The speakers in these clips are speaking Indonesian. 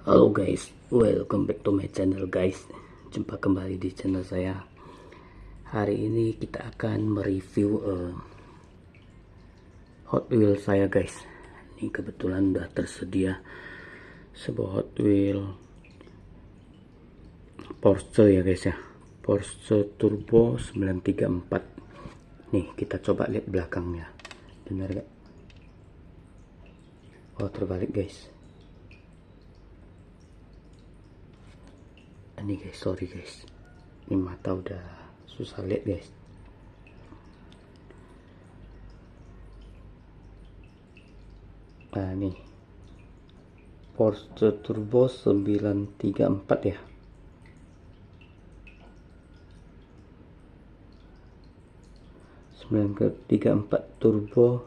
Halo guys, welcome back to my channel guys. Jumpa kembali di channel saya. Hari ini kita akan mereview Hot Wheels saya guys. Ini kebetulan udah tersedia sebuah Hot Wheel Porsche ya guys ya, Porsche Turbo 934. Nih kita coba lihat belakangnya, benar gak? Oh terbalik guys. Ini guys, sorry guys, ini mata udah susah lihat guys. Nah nih Porsche Turbo 934 ya. (934) Turbo,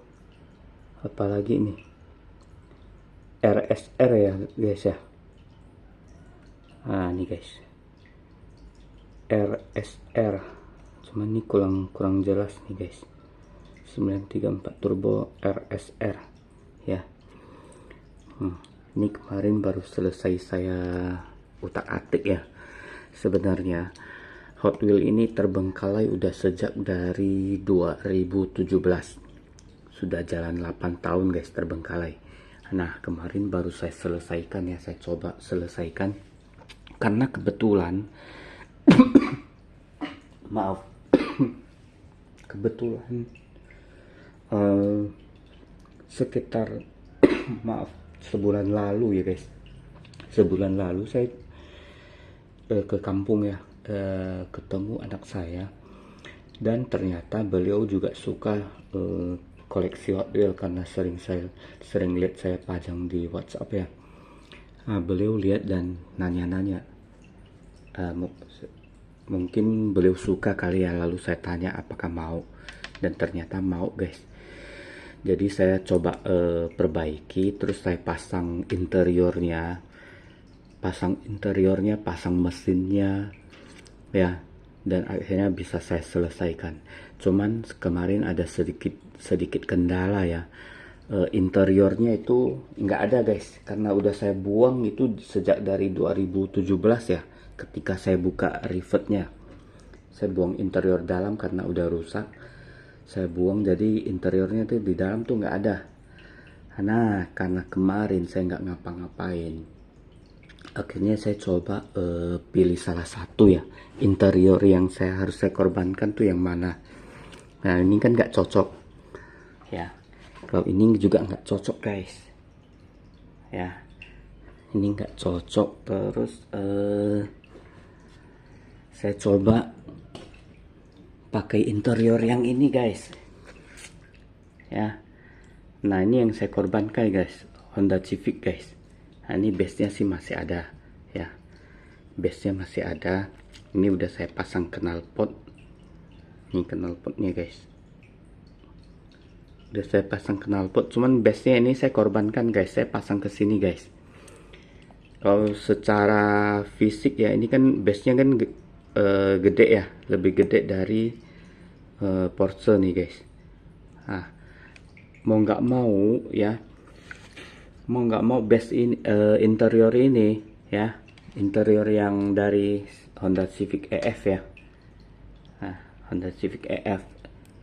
apalagi nih RSR ya guys ya. Nah ini guys, RSR, cuman ini kurang jelas nih guys. 934 Turbo RSR ya. Ini kemarin baru selesai saya utak-atik ya. Sebenarnya Hot Wheel ini terbengkalai udah sejak dari 2017. Sudah jalan 8 tahun guys terbengkalai. Nah kemarin baru saya selesaikan ya, saya coba selesaikan. Karena kebetulan maaf kebetulan sekitar maaf sebulan lalu ya guys, sebulan lalu saya ke kampung ya, ketemu anak saya, dan ternyata beliau juga suka koleksi Hot Wheels karena sering lihat saya pajang di WhatsApp ya. Nah, beliau lihat dan nanya-nanya. Mungkin beliau suka kali ya, lalu saya tanya apakah mau, dan ternyata mau guys. Jadi saya coba perbaiki, terus saya pasang interiornya, pasang mesinnya ya, dan akhirnya bisa saya selesaikan. Cuman kemarin ada sedikit kendala ya. Interiornya itu nggak ada guys, karena udah saya buang itu sejak dari 2017 ya. Ketika saya buka rivetnya, saya buang interior dalam karena udah rusak, saya buang, jadi interiornya tuh di dalam tuh nggak ada. Nah karena kemarin saya nggak ngapa-ngapain, akhirnya saya coba pilih salah satu ya, interior yang harus saya korbankan tuh yang mana. Nah ini kan nggak cocok ya, kalau ini juga nggak cocok guys ya, ini nggak cocok. Terus saya coba pakai interior yang ini guys ya. Nah ini yang saya korbankan guys, Honda Civic guys. Nah ini base nya sih masih ada ya, base nya masih ada. Ini udah saya pasang knalpot, ini knalpotnya guys, udah saya pasang knalpot. Cuman base nya ini saya korbankan guys, saya pasang ke sini guys. Kalau secara fisik ya, ini kan base nya kan gede ya, lebih gede dari Porsche nih guys. Nah mau nggak mau ya, mau nggak mau base ini, interior ini ya, interior yang dari Honda Civic EF ya. Nah Honda Civic EF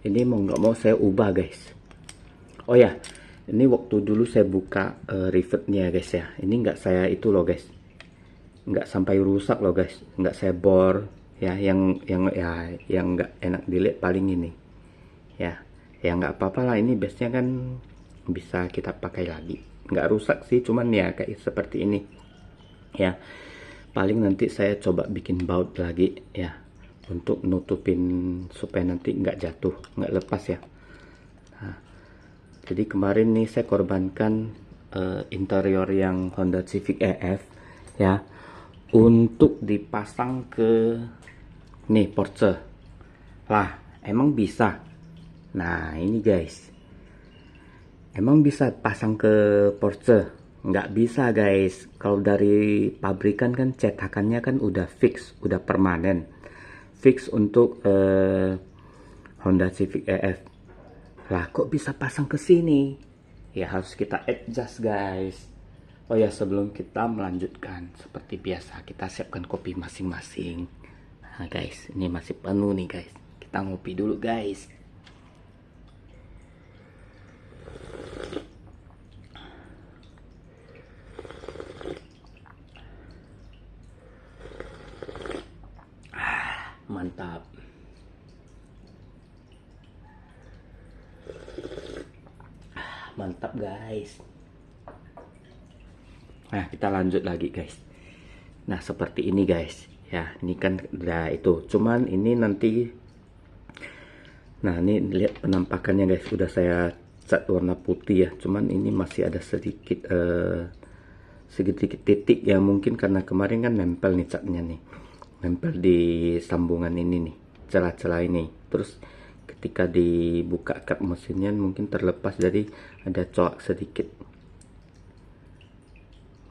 ini mau nggak mau saya ubah guys. Oh ya, ini waktu dulu saya buka rivetnya guys ya, ini nggak saya itu loh guys, nggak sampai rusak loh guys, nggak saya bor ya. Yang nggak enak dilihat paling ini ya, nggak apa-apa lah, ini base nya kan bisa kita pakai lagi, nggak rusak sih, cuman ya kayak seperti ini ya. Paling nanti saya coba bikin baut lagi ya, untuk nutupin supaya nanti nggak jatuh, nggak lepas ya. Nah, jadi kemarin nih saya korbankan interior yang Honda Civic EF ya, untuk dipasang ke nih Porsche lah. Emang bisa? Nah ini guys, emang bisa pasang ke Porsche? Nggak bisa guys. Kalau dari pabrikan kan cetakannya kan udah fix, udah permanen, fix untuk Honda Civic EF. Lah kok bisa pasang ke sini? Ya harus kita adjust guys. Oh ya, sebelum kita melanjutkan, seperti biasa kita siapkan kopi masing-masing. Nah guys, ini masih penuh nih guys. Kita ngopi dulu guys. Mantap. Mantap guys. Nah, kita lanjut lagi guys. Nah, seperti ini guys. Ya, ini kan udah itu. Cuman ini nanti, nah ini lihat penampakannya guys. Udah saya cat warna putih ya. Cuman ini masih ada sedikit sedikit titik ya, mungkin karena kemarin kan nempel nih catnya nih. Nempel di sambungan ini nih, celah-celah ini. Terus ketika dibuka kap mesinnya mungkin terlepas, jadi ada coak sedikit.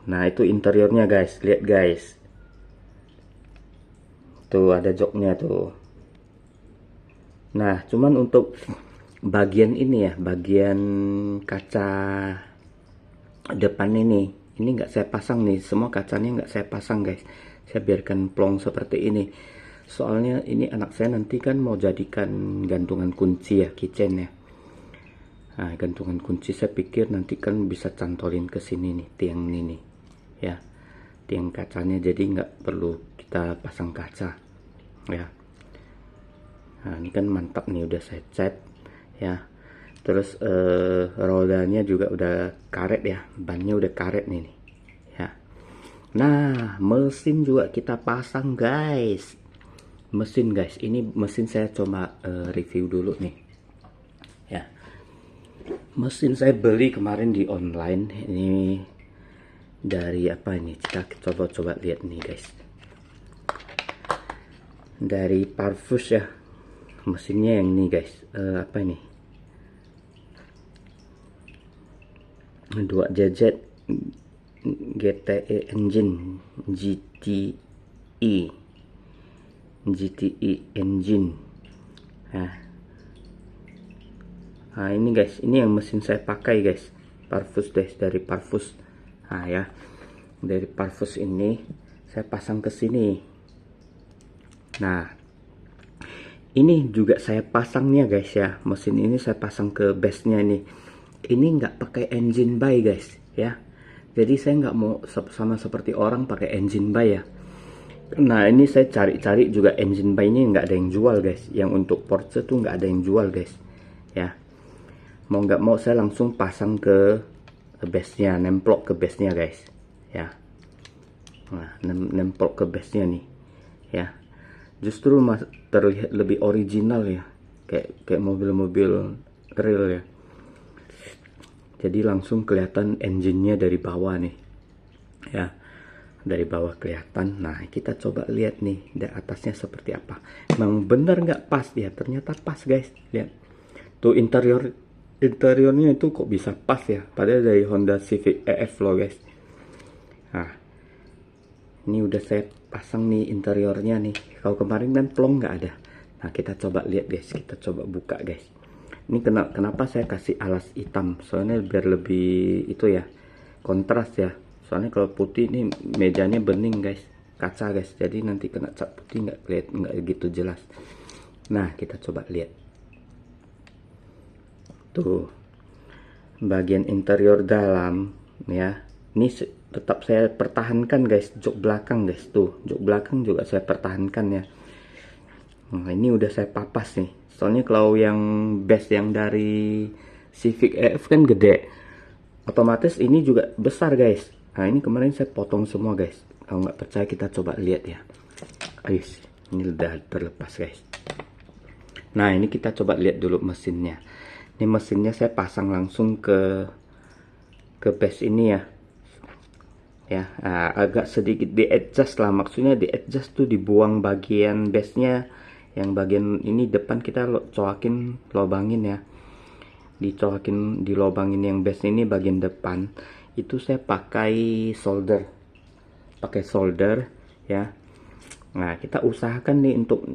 Nah, itu interiornya guys, lihat guys. Tuh ada joknya tuh. Nah, cuman untuk bagian ini ya, bagian kaca depan ini nggak saya pasang nih, semua kacanya nggak saya pasang guys. Saya biarkan plong seperti ini. Soalnya ini anak saya nanti kan mau jadikan gantungan kunci ya, kitchen ya. Nah, gantungan kunci saya pikir nanti kan bisa cantolin ke sini nih, tiang ini nih. Ya, tiang kacanya, jadi nggak perlu kita pasang kaca ya. Nah, ini kan mantap nih, udah saya cat ya. Terus rodanya juga udah karet ya, bannya udah karet nih ya. Nah, mesin juga kita pasang guys. Mesin guys, ini mesin saya coba review dulu nih ya. Mesin saya beli kemarin di online. Ini dari apa ini, kita coba lihat nih guys. Dari Parfus ya, mesinnya yang ini guys. Apa ini, 2JZ GTE engine, GTE engine. Nah ini guys, ini yang mesin saya pakai guys, Parfus guys, dari Parfus. Nah ya, dari Parfus ini saya pasang ke sini. Nah, ini juga saya pasangnya guys ya, mesin ini saya pasang ke base-nya nih. Ini nggak pakai engine bay guys ya. Jadi saya nggak mau sama seperti orang pakai engine bay ya. Nah ini saya cari-cari juga engine bay ini nggak ada yang jual guys. Yang untuk Porsche tuh nggak ada yang jual guys ya. Mau nggak mau saya langsung pasang ke base-nya, nemplok ke base-nya guys ya. Nah, nemplok ke base-nya nih ya. Justru terlihat lebih original ya, kayak mobil-mobil real ya. Jadi langsung kelihatan engine-nya dari bawah nih ya, dari bawah kelihatan. Nah kita coba lihat nih dari atasnya seperti apa. Memang bener nggak pas ya, ternyata pas guys. Lihat tuh interiornya itu kok bisa pas ya, padahal dari Honda Civic EF loh guys. Nah ini udah saya pasang nih interiornya nih. Kalau kemarin kan plong nggak ada. Nah kita coba lihat guys, kita coba buka guys. Ini kenapa saya kasih alas hitam, soalnya biar lebih itu ya, kontras ya. Soalnya kalau putih ini mejanya bening guys, kaca guys, jadi nanti kena cat putih nggak gitu jelas. Nah kita coba lihat tuh bagian interior dalam ya. Ini tetap saya pertahankan guys, jok belakang guys, tuh jok belakang juga saya pertahankan ya. Nah ini udah saya papas nih, soalnya kalau yang base yang dari Civic EF kan gede, otomatis ini juga besar guys. Nah ini kemarin saya potong semua guys. Kalau nggak percaya kita coba lihat ya. Guys, ini udah terlepas guys. Nah ini kita coba lihat dulu mesinnya. Ini mesinnya saya pasang langsung ke base ini ya. Ya, nah, agak sedikit di adjust lah, maksudnya di adjust tuh dibuang bagian base-nya, yang bagian ini depan kita coakin, lobangin ya, dilobangin yang base ini bagian depan. Itu saya pakai solder ya. Nah kita usahakan nih untuk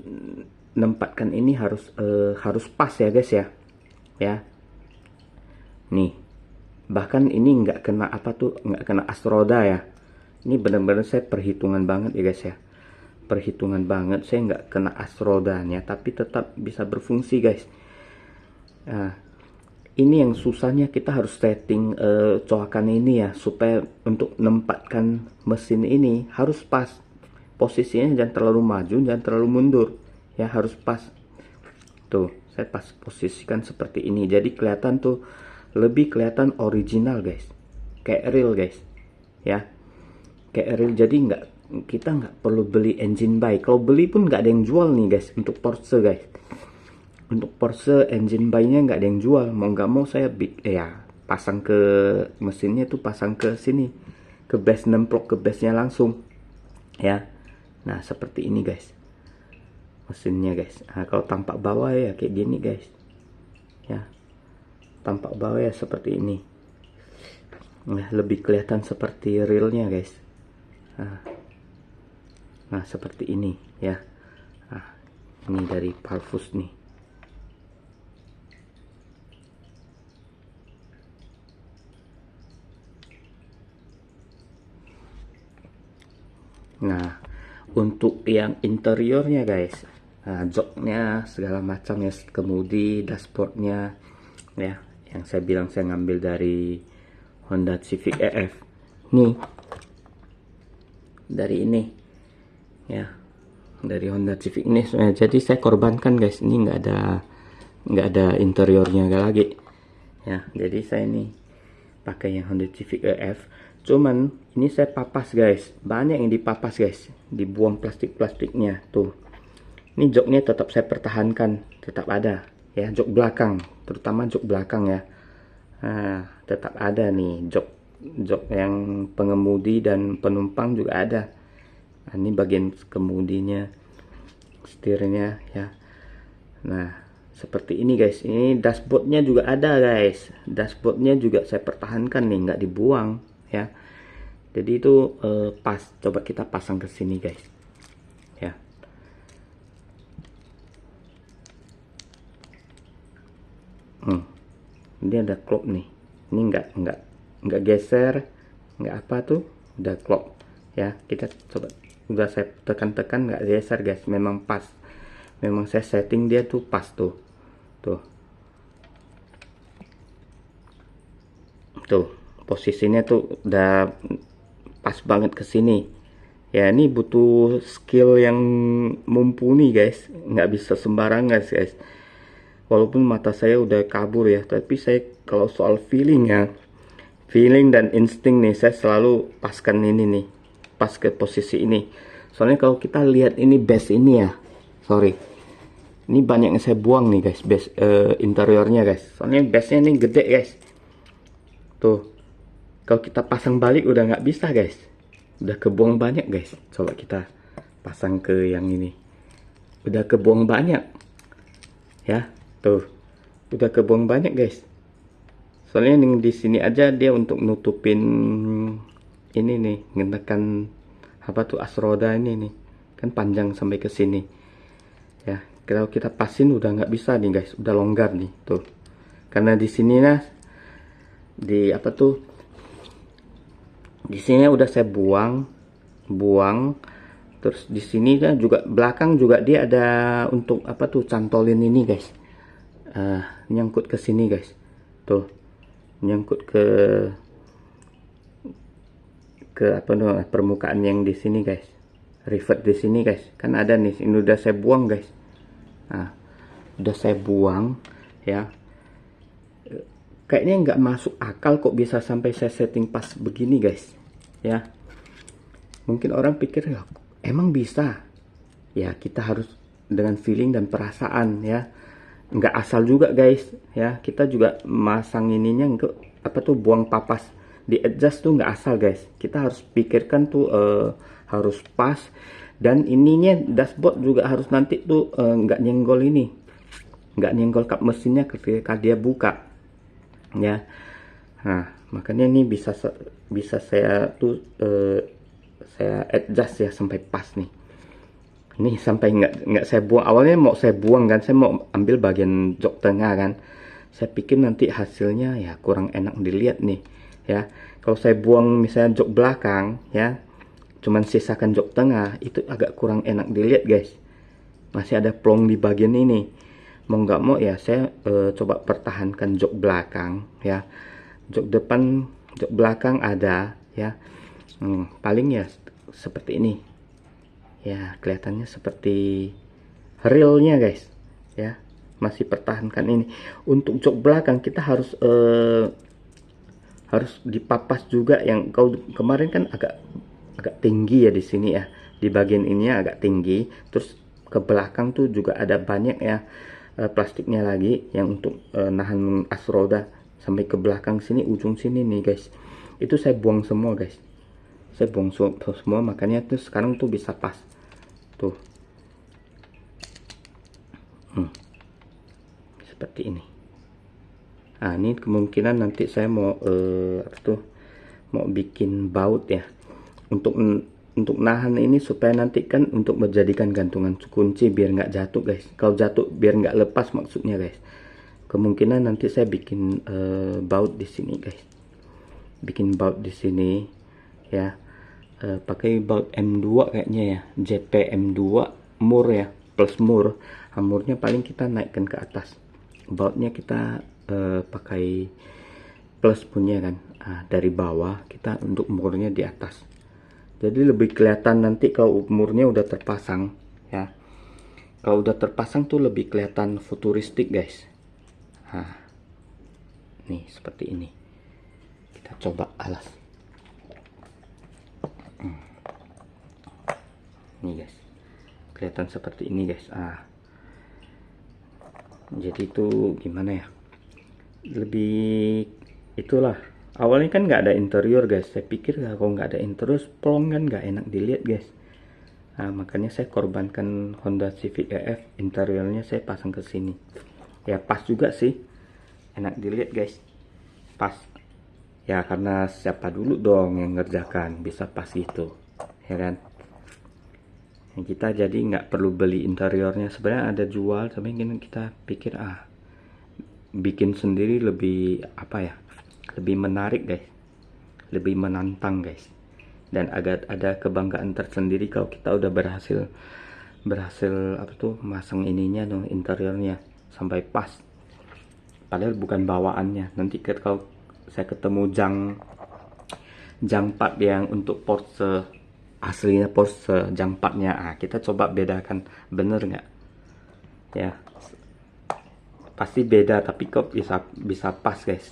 menempatkan ini harus pas ya guys ya. Ya nih bahkan ini nggak kena apa tuh, nggak kena astroda ya. Ini benar-benar saya perhitungan banget ya guys ya, perhitungan banget, saya nggak kena asrodanya tapi tetap bisa berfungsi guys. Nah, ini yang susahnya, kita harus setting coakan ini ya, supaya untuk menempatkan mesin ini harus pas posisinya, jangan terlalu maju, jangan terlalu mundur ya, harus pas. Tuh saya pas posisikan seperti ini, jadi kelihatan tuh, lebih kelihatan original guys, kayak real guys ya, kayak real. Jadi kita nggak perlu beli engine by, kalau beli pun nggak ada yang jual nih guys untuk Porsche guys. Untuk Porsche engine by-nya nggak ada yang jual, mau nggak mau saya ya pasang ke mesinnya tuh, pasang ke sini, ke base, nemplok ke base-nya langsung ya. Nah seperti ini guys mesinnya guys. Nah, kalau tampak bawah ya kayak gini guys ya, tampak bawah ya seperti ini. Nah, lebih kelihatan seperti realnya guys. Nah seperti ini ya. Nah, ini dari Parvus nih. Nah untuk yang interiornya guys, nah, joknya segala macam ya, kemudi, dashboardnya ya, yang saya bilang saya ngambil dari Honda Civic EF nih, dari ini ya, dari Honda Civic ini. Jadi saya korbankan guys, ini nggak ada interiornya lagi ya, jadi saya ini pakai yang Honda Civic EF. Cuman ini saya papas guys, banyak yang dipapas guys, dibuang plastik-plastiknya tuh. Ini joknya tetap saya pertahankan, tetap ada ya, jok belakang, terutama jok belakang ya. Nah, tetap ada nih jok yang pengemudi dan penumpang juga ada. Nah, ini bagian kemudinya, setirnya ya. Nah seperti ini guys, ini dashboardnya juga ada guys, dashboardnya juga saya pertahankan nih, nggak dibuang ya. Jadi itu pas, coba kita pasang ke sini guys ya. Ini ada klop nih, ini nggak geser, nggak apa tuh, udah klop ya. Kita coba, udah saya tekan-tekan nggak geser guys, memang pas, memang saya setting dia tuh pas tuh posisinya tuh udah pas banget ke sini ya. Ini butuh skill yang mumpuni guys, nggak bisa sembarangan guys. Walaupun mata saya udah kabur ya, tapi saya kalau soal feeling ya, feeling dan insting nih, saya selalu paskan ini nih, pas ke posisi ini. Soalnya kalau kita lihat ini base ini ya, sorry, ini banyak yang saya buang nih guys, base interiornya guys, soalnya base nya ini gede guys. Tuh kalau kita pasang balik udah nggak bisa guys, udah kebuang banyak guys. Coba kita pasang ke yang ini, udah kebuang banyak ya, tuh udah kebuang banyak guys. Soalnya di sini aja dia untuk nutupin ini nih, ngenekan apa tuh, asroda ini nih kan panjang sampai ke sini ya. Kalau kita pasin udah nggak bisa nih guys, udah longgar nih tuh, karena di sini nah, di apa tuh, di sini udah saya buang. Terus di sini kan juga belakang juga dia ada untuk apa tuh, cantolin ini guys, nyangkut ke sini guys, tuh nyangkut ke apa namanya, permukaan yang di sini guys, rivet di sini guys, kan ada nih. Ini udah saya buang guys. Nah udah saya buang ya. Kayaknya nggak masuk akal kok bisa sampai saya setting pas begini guys ya. Mungkin orang pikir ya emang bisa ya, kita harus dengan feeling dan perasaan ya, nggak asal juga guys ya. Kita juga masang ininya ke apa tuh, buang papas di adjust tuh nggak asal guys, kita harus pikirkan tuh harus pas. Dan ininya dashboard juga harus nanti tuh nggak nyenggol ini, nggak nyenggol kap mesinnya ketika dia buka ya. Nah makanya ini bisa saya tuh saya adjust ya sampai pas nih. Ini sampai nggak saya buang, awalnya mau saya buang kan, saya mau ambil bagian jok tengah kan, Saya pikir nanti hasilnya ya kurang enak dilihat nih ya. Kalau saya buang misalnya jok belakang ya, cuman sisakan jok tengah, itu agak kurang enak dilihat guys. Masih ada plong di bagian ini. Mau nggak mau ya saya coba pertahankan jok belakang ya. Jok depan, jok belakang ada ya. Paling ya seperti ini ya, kelihatannya seperti realnya guys ya. Masih pertahankan ini. Untuk jok belakang kita harus dipapas juga, yang kau kemarin kan agak tinggi ya di sini ya, di bagian ininya agak tinggi, terus ke belakang tuh juga ada banyak ya plastiknya lagi yang untuk nahan as roda sampai ke belakang sini, ujung sini nih guys. Itu saya buang semua guys, saya buang semua, makanya tuh sekarang tuh bisa pas tuh. Seperti ini. Nah ini kemungkinan nanti saya mau mau bikin baut ya, untuk nahan ini supaya nanti kan untuk menjadikan gantungan kunci biar nggak jatuh guys. Kalau jatuh biar nggak lepas maksudnya guys. Kemungkinan nanti saya bikin baut di sini guys, bikin baut di sini ya, pakai baut M2 kayaknya ya, JP M2 mur ya, plus mur. Murnya paling kita naikkan ke atas, bautnya kita pakai plus punya kan. Dari bawah kita untuk murnya di atas, jadi lebih kelihatan nanti kalau murnya udah terpasang ya. Kalau udah terpasang tuh lebih kelihatan futuristik guys. Nih seperti ini, kita coba alas. Nih guys, kelihatan seperti ini guys. Jadi itu gimana ya, lebih itulah. Awalnya kan nggak ada interior guys, saya pikir kalau nggak ada interior plong kan nggak enak dilihat guys. Makanya saya korbankan Honda Civic EF, interiornya saya pasang ke sini ya. Pas juga sih, enak dilihat guys, pas ya, karena siapa dulu dong yang ngerjakan bisa pas gitu ya kan. Kita jadi nggak perlu beli interiornya, sebenarnya ada jual, tapi kita pikir bikin sendiri lebih apa ya, lebih menarik guys, lebih menantang guys, dan agak ada kebanggaan tersendiri kalau kita udah berhasil apa tuh masang ininya dong, interiornya sampai pas, padahal bukan bawaannya. Nanti kalau saya ketemu jang part yang untuk Porsche aslinya, Porsche jang partnya, kita coba bedakan bener nggak ya. Pasti beda, tapi kok bisa pas guys,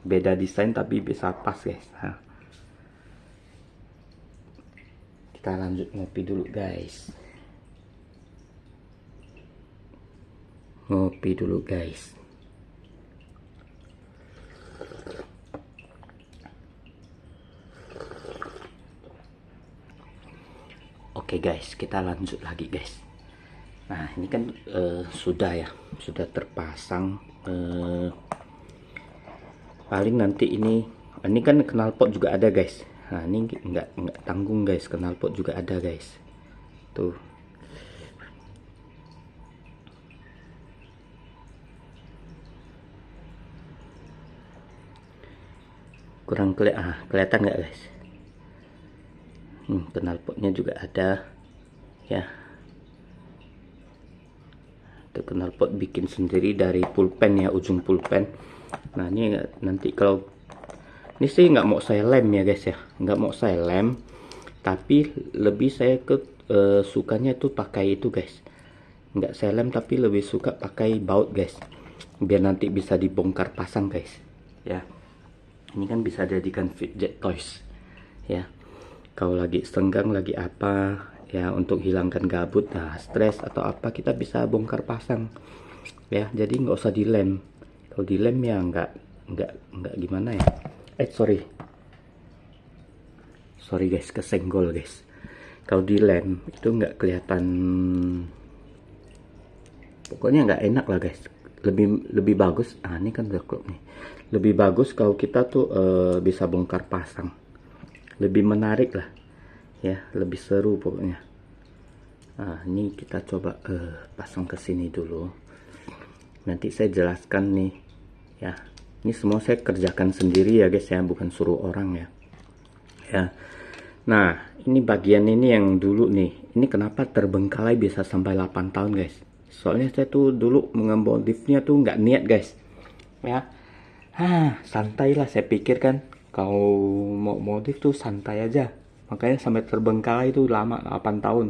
beda desain tapi bisa pas guys. Kita lanjut ngopi dulu guys, ngopi dulu guys. Oke guys, kita lanjut lagi guys. Nah ini kan sudah ya, sudah terpasang. Paling nanti ini kan knalpot juga ada guys. Nah ini nggak tanggung guys, knalpot juga ada guys tuh. Kurang kelihatan nggak guys? Knalpotnya juga ada ya. Itu knalpot bikin sendiri dari pulpen ya, ujung pulpen. Nah ini nanti kalau ini sih nggak mau saya lem ya guys ya, nggak mau saya lem, tapi lebih saya sukanya tuh pakai itu guys, nggak saya lem tapi lebih suka pakai baut guys, biar nanti bisa dibongkar pasang guys ya. Ini kan bisa jadikan fidget toys ya, kalau lagi senggang lagi apa ya, untuk hilangkan gabut, stres atau apa, kita bisa bongkar pasang ya. Jadi nggak usah dilem. Kalau dilem ya nggak gimana ya. Sorry guys, kesenggol guys. Kalau dilem itu nggak kelihatan, pokoknya nggak enak lah guys. Lebih bagus. Ini kan udah klop nih. Lebih bagus kalau kita tuh bisa bongkar pasang, lebih menarik lah ya, lebih seru pokoknya. Ini kita coba pasang ke sini dulu. Nanti saya jelaskan nih ya. Ini semua saya kerjakan sendiri ya guys ya, bukan suruh orang ya. Ya. Nah, ini bagian ini yang dulu nih. Ini kenapa terbengkalai bisa sampai 8 tahun guys. Soalnya saya tuh dulu mengemodifnya tuh nggak niat guys. Ya. Santai lah saya pikir kan. Kalau mau modif tuh santai aja. Makanya sampai terbengkalai itu lama 8 tahun.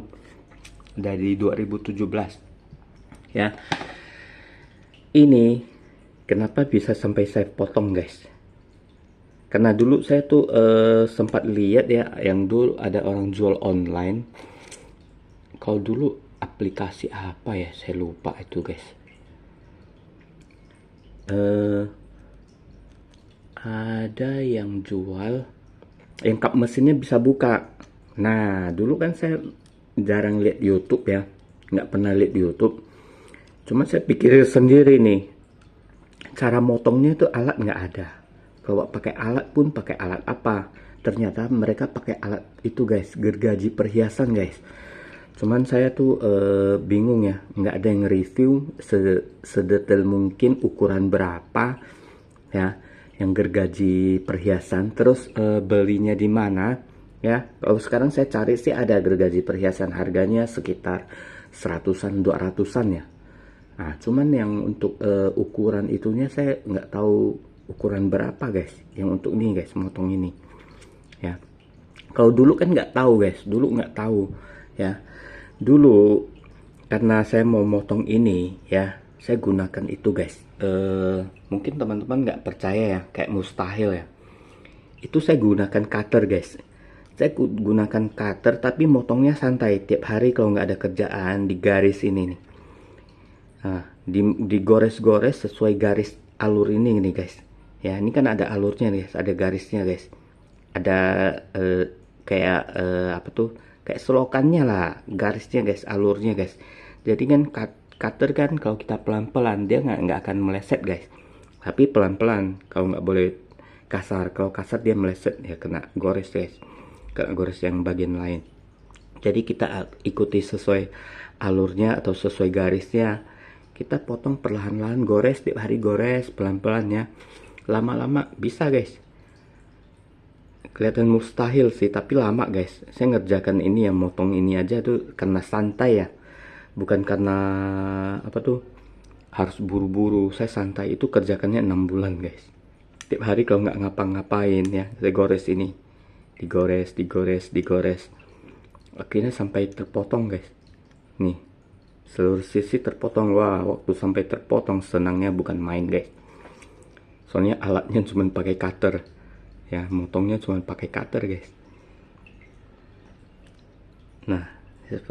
Dari 2017. Ya. Ini kenapa bisa sampai saya potong guys. Karena dulu saya tuh sempat lihat ya, yang dulu ada orang jual online. Kalau dulu aplikasi apa ya, saya lupa itu guys. Ada yang jual yang kap mesinnya bisa buka. Nah dulu kan saya jarang lihat YouTube ya, nggak pernah lihat YouTube. Cuma saya pikir sendiri nih, cara motongnya itu alat nggak ada. Kalau pakai alat pun pakai alat apa? Ternyata mereka pakai alat itu guys, gergaji perhiasan guys. Cuman saya tuh bingung ya, nggak ada yang review sedetail mungkin ukuran berapa ya, yang gergaji perhiasan. Terus belinya di mana ya? Kalau sekarang saya cari sih ada gergaji perhiasan, harganya sekitar 100-an 200-an ya. Nah, cuman yang untuk ukuran itunya saya nggak tahu ukuran berapa guys. Yang untuk ini guys, motong ini ya. Kalau dulu kan nggak tahu guys, dulu nggak tahu ya. Dulu karena saya mau motong ini ya, saya gunakan itu guys. Mungkin teman-teman nggak percaya ya, kayak mustahil ya. Itu saya gunakan cutter guys. Saya gunakan cutter tapi motongnya santai. Tiap hari kalau nggak ada kerjaan di garis ini nih. Nah, digores-gores sesuai garis alur ini nih guys. Ya, ini kan ada alurnya nih guys, ada garisnya guys. Ada kayak apa tuh? Kayak selokannya lah, garisnya guys, alurnya guys. Jadi kan cutter kan kalau kita pelan-pelan dia nggak akan meleset guys. Tapi pelan-pelan, kalau nggak boleh kasar. Kalau kasar dia meleset ya, kena gores guys. Kena gores yang bagian lain. Jadi kita ikuti sesuai alurnya atau sesuai garisnya. Kita potong perlahan-lahan, gores tiap hari, gores pelan-pelan ya. Lama-lama bisa guys. Kelihatan mustahil sih, tapi lama guys. Saya ngerjakan ini ya, motong ini aja tuh karena santai ya. Bukan karena apa tuh harus buru-buru. Saya santai, itu kerjakannya 6 bulan guys. Tiap hari kalau nggak ngapa-ngapain ya, saya gores ini. Digores, digores, digores. Akhirnya sampai terpotong guys. Nih, seluruh sisi terpotong. Wah, waktu sampai terpotong senangnya bukan main guys. Soalnya alatnya cuma pakai cutter. Ya, motongnya cuma pakai cutter guys. Nah,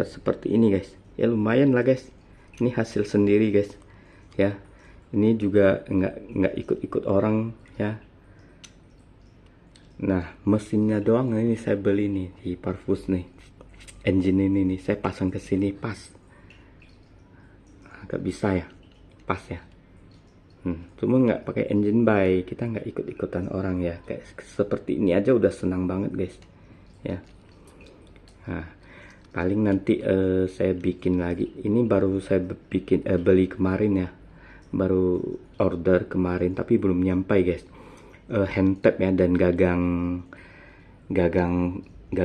seperti ini guys. Ya lumayan lah guys. Ini hasil sendiri guys. Ya, ini juga nggak ikut-ikut orang ya. Nah, mesinnya doang ini saya beli nih di Parfus nih. Engine ini nih saya pasang ke sini pas. Agak bisa ya, pas ya. Cuma nggak pakai engine bay, kita nggak ikut-ikutan orang ya. Kayak seperti ini aja udah senang banget guys ya. Nah, paling nanti saya bikin lagi. Ini baru saya bikin beli kemarin ya, baru order kemarin tapi belum nyampai guys. Hand tap ya, dan gagang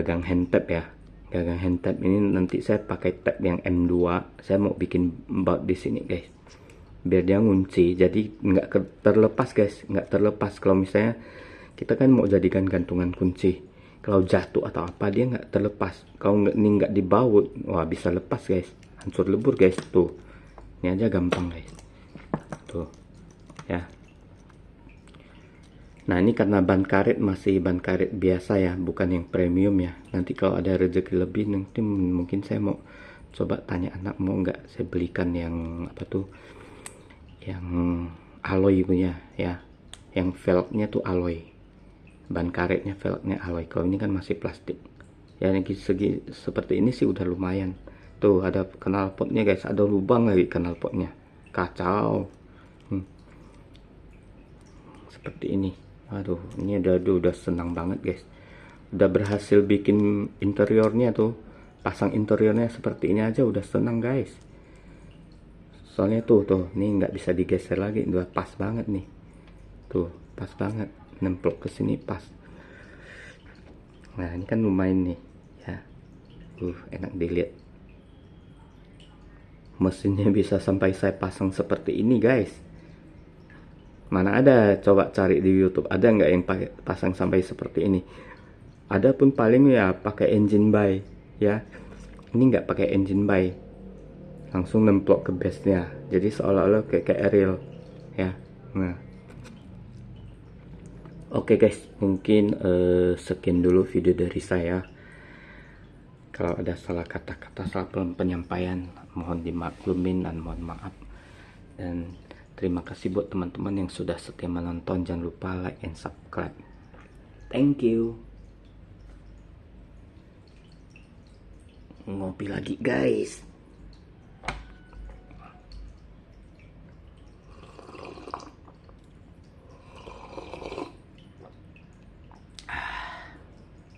hand tap ya. Gagang hand tap ini nanti saya pakai tap yang M2. Saya mau bikin baut di sini guys, biar dia ngunci, jadi nggak terlepas guys, nggak terlepas. Kalau misalnya kita kan mau jadikan gantungan kunci, kalau jatuh atau apa dia nggak terlepas. Kalau ini nggak dibaut, wah bisa lepas guys, hancur lebur guys. Tuh, ini aja gampang guys, tuh ya. Nah, ini karena ban karet masih ban karet biasa ya, bukan yang premium ya. Nanti kalau ada rezeki lebih, nanti mungkin saya mau coba tanya anak mau nggak saya belikan yang apa tuh, yang alloy punya ya, yang velgnya tuh alloy, ban karetnya velgnya alloy. Kalau ini kan masih plastik ya. Ini segi seperti ini sih udah lumayan. Tuh ada knalpotnya guys, ada lubang lagi knalpotnya, kacau. Seperti ini. Aduh, ini udah senang banget guys. Udah berhasil bikin interiornya tuh, pasang interiornya seperti ini aja udah senang guys. Soalnya tuh nih nggak bisa digeser lagi, udah pas banget nih. Tuh pas banget, nemplok ke sini pas. Nah ini kan lumayan nih ya. Enak dilihat. Mesinnya bisa sampai saya pasang seperti ini guys. Mana ada, coba cari di YouTube, ada nggak yang pakai pasang sampai seperti ini? Ada pun paling ya pakai engine by ya. Ini nggak pakai engine by, langsung nemplok ke base-nya. Jadi seolah-olah kayak aerial ya. Nah, oke guys, mungkin sekian dulu video dari saya. Kalau ada salah kata-kata, salah penyampaian, mohon dimaklumin dan mohon maaf. Dan terima kasih buat teman-teman yang sudah setia menonton. Jangan lupa like and subscribe. Thank you. Ngopi lagi guys.